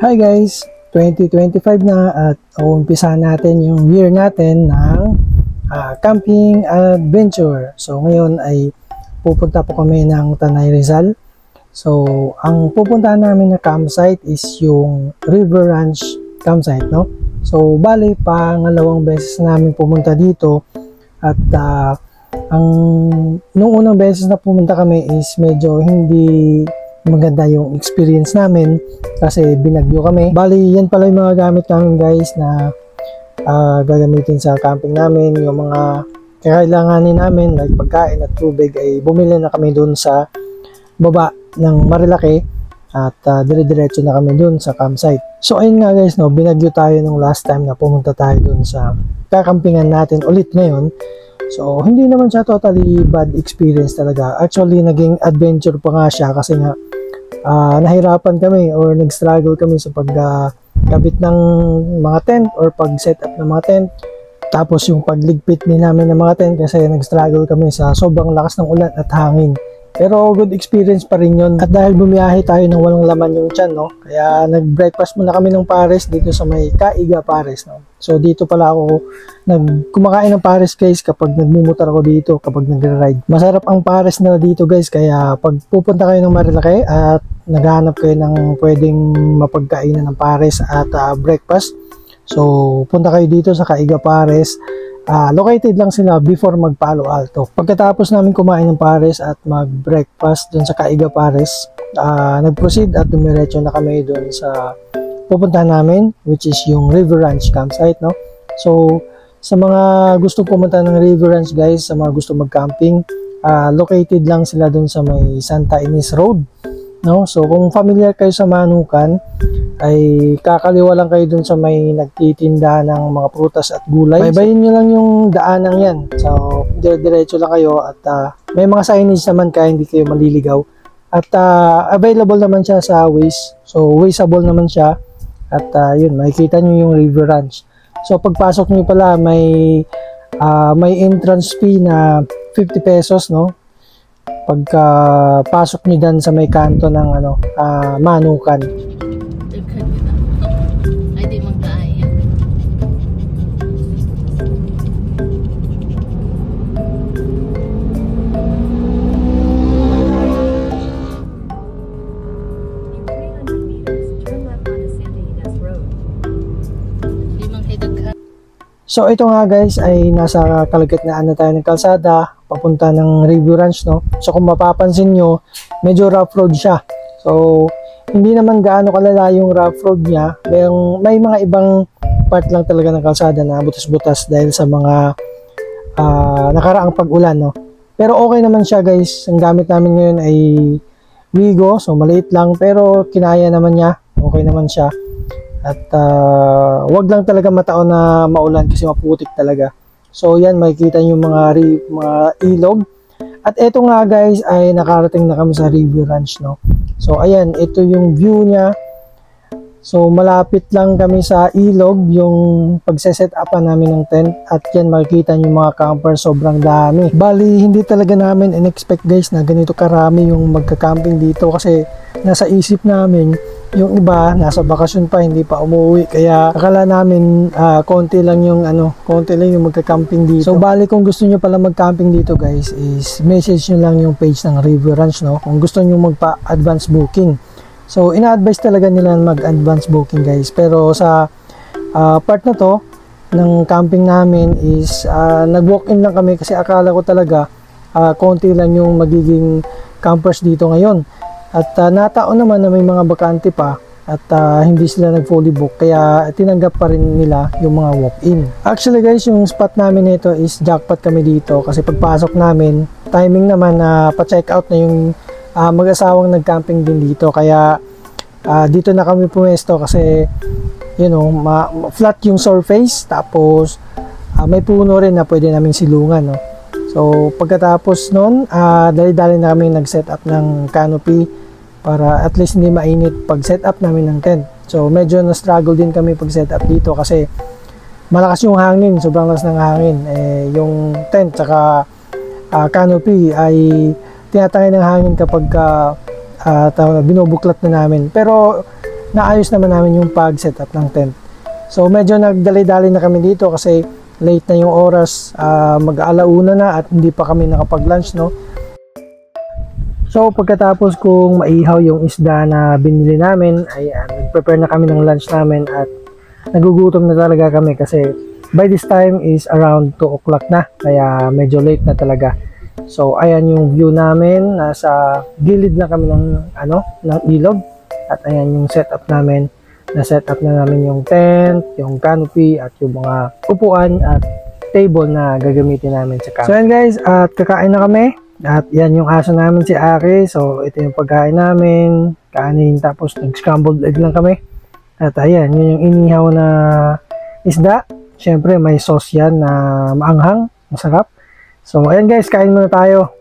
Hi guys! 2025 na at umpisa natin yung year natin ng camping adventure. So ngayon ay pupunta po kami ng Tanay Rizal. So ang pupuntahan namin na campsite is yung River Ranch campsite, no? So bali pangalawang beses namin pumunta dito at nung unang beses na pumunta kami is medyo hindi maganda yung experience namin kasi binagyo kami. Bali, yan pala yung mga gamit namin guys na gagamitin sa camping namin. Yung mga kakailanganin namin like pagkain at tubig ay bumili na kami dun sa baba ng Marilaki at dire-diretso na kami dun sa campsite. So ayun nga guys, no, binagyo tayo nung last time na pumunta tayo dun sa kakampingan natin ulit ngayon. So hindi naman siya totally bad experience talaga. Actually naging adventure pa nga siya kasi nga nahirapan kami or nag-struggle kami sa pagkabit ng mga tent or pag-set up ng mga tent. Tapos yung pagligpit din namin ng mga tent kasi nag-struggle kami sa sobrang lakas ng ulan at hangin. Pero good experience pa rin yun. At dahil bumiyahe tayo ng walang laman yung tiyan, no? Kaya nag-breakfast muna kami ng pares dito sa may Caiga Pares, no? So dito pala ako kumakain ng pares guys kapag nagmumutar ako dito, kapag nagre-ride. Masarap ang pares na dito guys, kaya pag pupunta kayo ng Marilaki at naghahanap kayo ng pwedeng mapagkainan ng pares at breakfast, so punta kayo dito sa Caiga Pares. Located lang sila before mag-Palo Alto. Pagkatapos namin kumain ng pares at mag-breakfast dun sa Caiga Pares, nag-proceed at dumiretso na kami dun sa pupuntahan namin, which is yung River Ranch campsite, no? So sa mga gusto pumunta ng River Ranch guys, sa mga gusto mag-camping, located lang sila dun sa may Santa Ines Road, no? So kung familiar kayo sa Manukan, ay kakaliwa lang kayo dun sa may nagtitinda ng mga prutas at gulay. Baybayin nyo lang yung daanang yan. So diretso lang kayo at may mga signage naman kaya hindi kayo maliligaw. At available naman siya sa Waze. So Wazeable naman siya. At yun, makikita nyo yung River Ranch. So pagpasok nyo pala may entrance fee na 50 pesos, no? Pagka pasok nyo dan sa may kanto ng Manukan. Ay, di magkaya. So ito nga guys ay nasa kalagitnaan na tayo ng kalsada papunta ng River Ranch, no? So kung mapapansin nyo, medyo rough road siya. So hindi naman gaano kalala yung rough road niya. May mga ibang part lang talaga ng kalsada na butas-butas dahil sa mga nakaraang pag-ulan, no? Pero okay naman siya guys. Ang gamit namin ngayon ay Wigo, so maliit lang pero kinaya naman niya. Okay naman siya. At wag lang talaga mataon na maulan kasi maputik talaga. So yan, makikita nyo mga ilog. At eto nga guys ay nakarating na kami sa River Ranch, no? So ayan, ito yung view niya. So malapit lang kami sa ilog yung pagse-set up namin ng tent. At yan, makikita nyo mga camper, sobrang dami. Bali, hindi talaga namin in-expect guys na ganito karami yung magka-camping dito kasi nasa isip namin yung iba nasa bakasyon pa, hindi pa umuwi, kaya akala namin konti lang yung magka-camping dito. So bali, kung gusto nyo pala mag-camping dito guys is message nyo lang yung page ng River Ranch, no? Kung gusto nyo magpa-advance booking. So ina-advise talaga nila mag-advance booking guys. Pero sa part na to ng camping namin is nag-walk-in lang kami kasi akala ko talaga konti lang yung magiging campers dito ngayon. At nataon naman na may mga bakante pa at hindi sila nag-fully book, kaya tinanggap pa rin nila yung mga walk-in. Actually guys, yung spot namin nito is jackpot kami dito kasi pagpasok namin, timing naman na pa-check out na yung mag-asawang nag-camping din dito, kaya dito na kami pumesto kasi you know, flat yung surface, tapos may puno rin na pwede naming silungan, no? So pagkatapos nun, dali-dali na kami nag-set up ng canopy para at least hindi mainit pag set up namin ng tent. So medyo na-struggle din kami pag set up dito kasi malakas yung hangin, sobrang lakas ng hangin. Yung tent saka canopy ay tinatangay ng hangin kapag binubuklat na namin. Pero naayos naman namin yung pag-setup ng tent. So medyo nagdali-dali na kami dito kasi late na yung oras, mag-alauna na at hindi pa kami nakapag-lunch, no? So pagkatapos kung maihaw yung isda na binili namin, ay nag-prepare na kami ng lunch namin at nagugutom na talaga kami kasi by this time is around 2 o'clock na, kaya medyo late na talaga. So ayan yung view namin, nasa gilid na kami ng ilog at ayan yung setup namin. Na-setup na namin yung tent, yung canopy at yung mga upuan at table na gagamitin namin sa camp. So yan guys, at kakain na kami at yan yung aso namin si Aki. So ito yung pagkain namin, kanin, tapos nag-scrambled egg lang kami. At ayan, yun yung inihaw na isda. Syempre may sauce yan na maanghang, masarap. So ayan guys, kain muna tayo.